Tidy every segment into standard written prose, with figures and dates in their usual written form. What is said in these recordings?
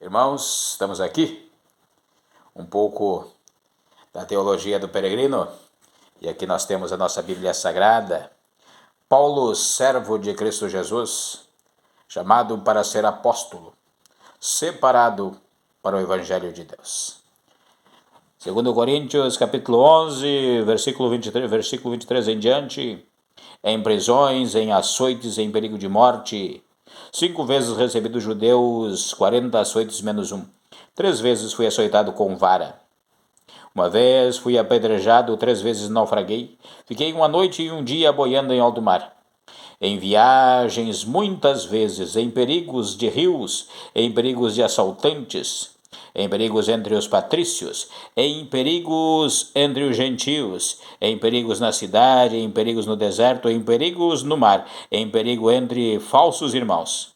Irmãos, estamos aqui, um pouco da teologia do peregrino, e aqui nós temos a nossa Bíblia Sagrada. Paulo, servo de Cristo Jesus, chamado para ser apóstolo, separado para o Evangelho de Deus. 2 Coríntios, capítulo 11, versículo 23 em diante, em prisões, em açoites, em perigo de morte, 5 vezes recebi dos judeus 40 açoites menos 1. 3 vezes fui açoitado com vara. Uma vez fui apedrejado, 3 vezes naufraguei. Fiquei uma noite e um dia boiando em alto mar. Em viagens, muitas vezes, em perigos de rios, em perigos de assaltantes, em perigos entre os patrícios, em perigos entre os gentios, em perigos na cidade, em perigos no deserto, em perigos no mar, em perigo entre falsos irmãos,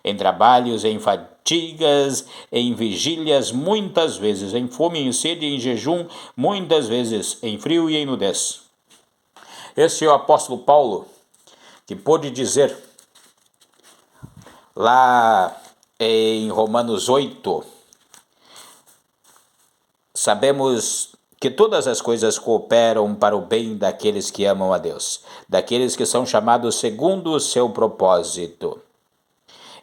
em trabalhos, em fadigas, em vigílias, muitas vezes, em fome, em sede, em jejum, muitas vezes, em frio e em nudez. Este é o apóstolo Paulo, que pôde dizer lá em Romanos 8, sabemos que todas as coisas cooperam para o bem daqueles que amam a Deus, daqueles que são chamados segundo o seu propósito.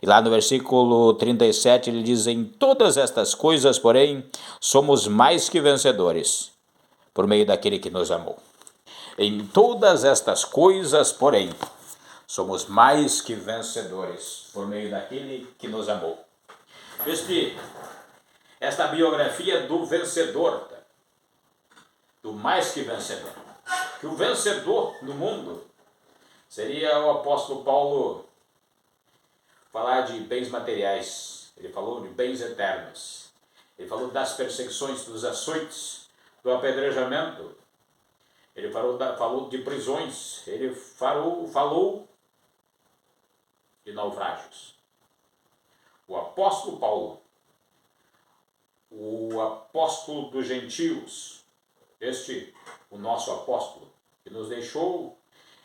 E lá no versículo 37 ele diz: em todas estas coisas, porém, somos mais que vencedores, por meio daquele que nos amou. Em todas estas coisas, porém, somos mais que vencedores, por meio daquele que nos amou. Esta biografia do vencedor, do mais que vencedor. Que o vencedor no mundo seria o apóstolo Paulo falar de bens materiais. Ele falou de bens eternos. Ele falou das perseguições, dos açoites, do apedrejamento. Ele falou de prisões. Ele falou de naufrágios. O apóstolo Paulo, o apóstolo dos gentios, o nosso apóstolo, que nos deixou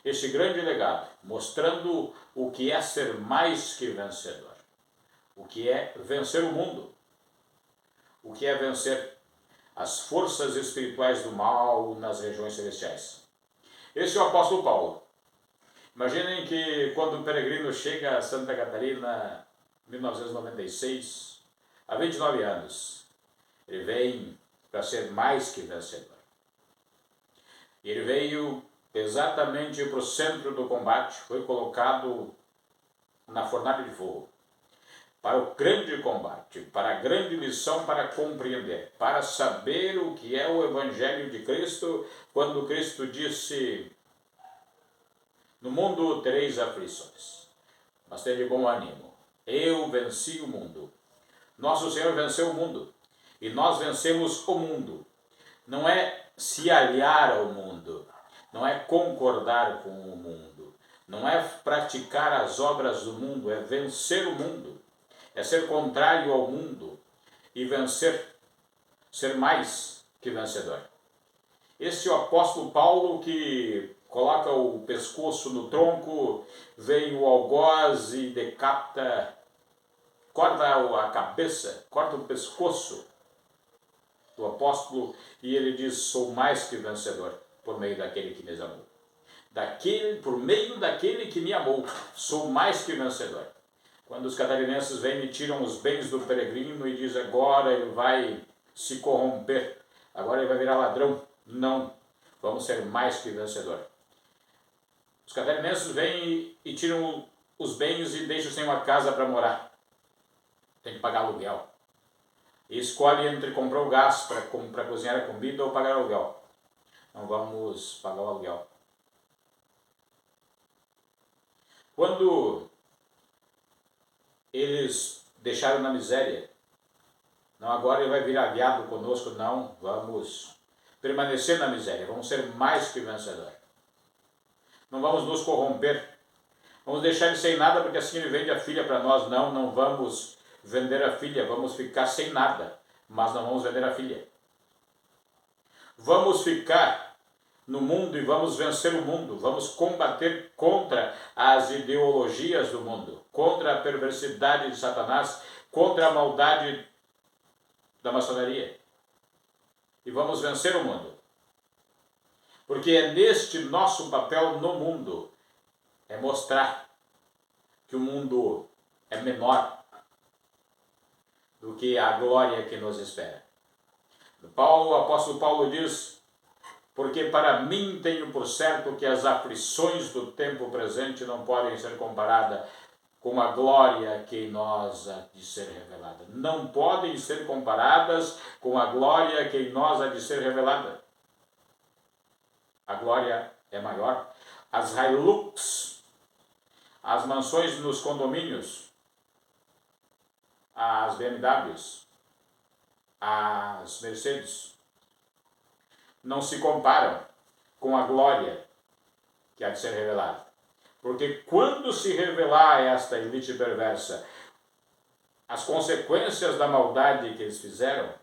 este grande legado, mostrando o que é ser mais que vencedor, o que é vencer o mundo, o que é vencer as forças espirituais do mal nas regiões celestiais. Este é o apóstolo Paulo. Imaginem que quando o peregrino chega a Santa Catarina, 1996, há 29 anos, ele vem para ser mais que vencedor. Ele veio exatamente para o centro do combate, foi colocado na fornalha de fogo, para o grande combate, para a grande missão, para compreender, para saber o que é o Evangelho de Cristo, quando Cristo disse: no mundo tereis aflições, mas tende bom ânimo, eu venci o mundo. Nosso Senhor venceu o mundo, e nós vencemos o mundo. Não é se aliar ao mundo, não é concordar com o mundo, não é praticar as obras do mundo, é vencer o mundo, é ser contrário ao mundo e vencer, ser mais que vencedor. Este é o apóstolo Paulo que coloca o pescoço no tronco, vem o algoz e decapita, corta a cabeça, corta o pescoço do apóstolo, e ele diz: sou mais que vencedor por meio daquele que me amou. Por meio daquele que me amou, sou mais que vencedor. Quando os catarinenses vêm e tiram os bens do peregrino e dizem: agora ele vai se corromper, agora ele vai virar ladrão. Não, vamos ser mais que vencedor. Os catarinenses vêm e tiram os bens e deixam sem uma casa para morar. Tem que pagar aluguel. E escolhe entre comprar o gás para cozinhar a comida ou pagar o aluguel. Não vamos pagar o aluguel. Quando eles deixaram na miséria, não, agora ele vai virar viado conosco, não, vamos permanecer na miséria, vamos ser mais que vencedor. Não vamos nos corromper, vamos deixar ele sem nada porque assim ele vende a filha para nós. Não, não vamos vender a filha, vamos ficar sem nada, mas não vamos vender a filha. Vamos ficar no mundo e vamos vencer o mundo, vamos combater contra as ideologias do mundo, contra a perversidade de Satanás, contra a maldade da maçonaria. E vamos vencer o mundo. Porque é neste nosso papel no mundo, é mostrar que o mundo é menor do que a glória que nos espera. O apóstolo Paulo diz: porque para mim tenho por certo que as aflições do tempo presente não podem ser comparadas com a glória que em nós há de ser revelada. Não podem ser comparadas com a glória que em nós há de ser revelada. A glória é maior. As Hilux, as mansões nos condomínios, as BMWs, as Mercedes, não se comparam com a glória que há de ser revelada. Porque quando se revelar esta elite perversa, as consequências da maldade que eles fizeram,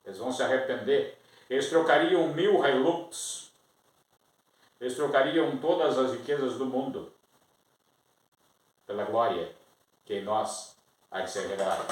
eles vão se arrepender. Eles trocariam 1000 Hilux, eles trocariam todas as riquezas do mundo pela glória que em nós há de ser revelada.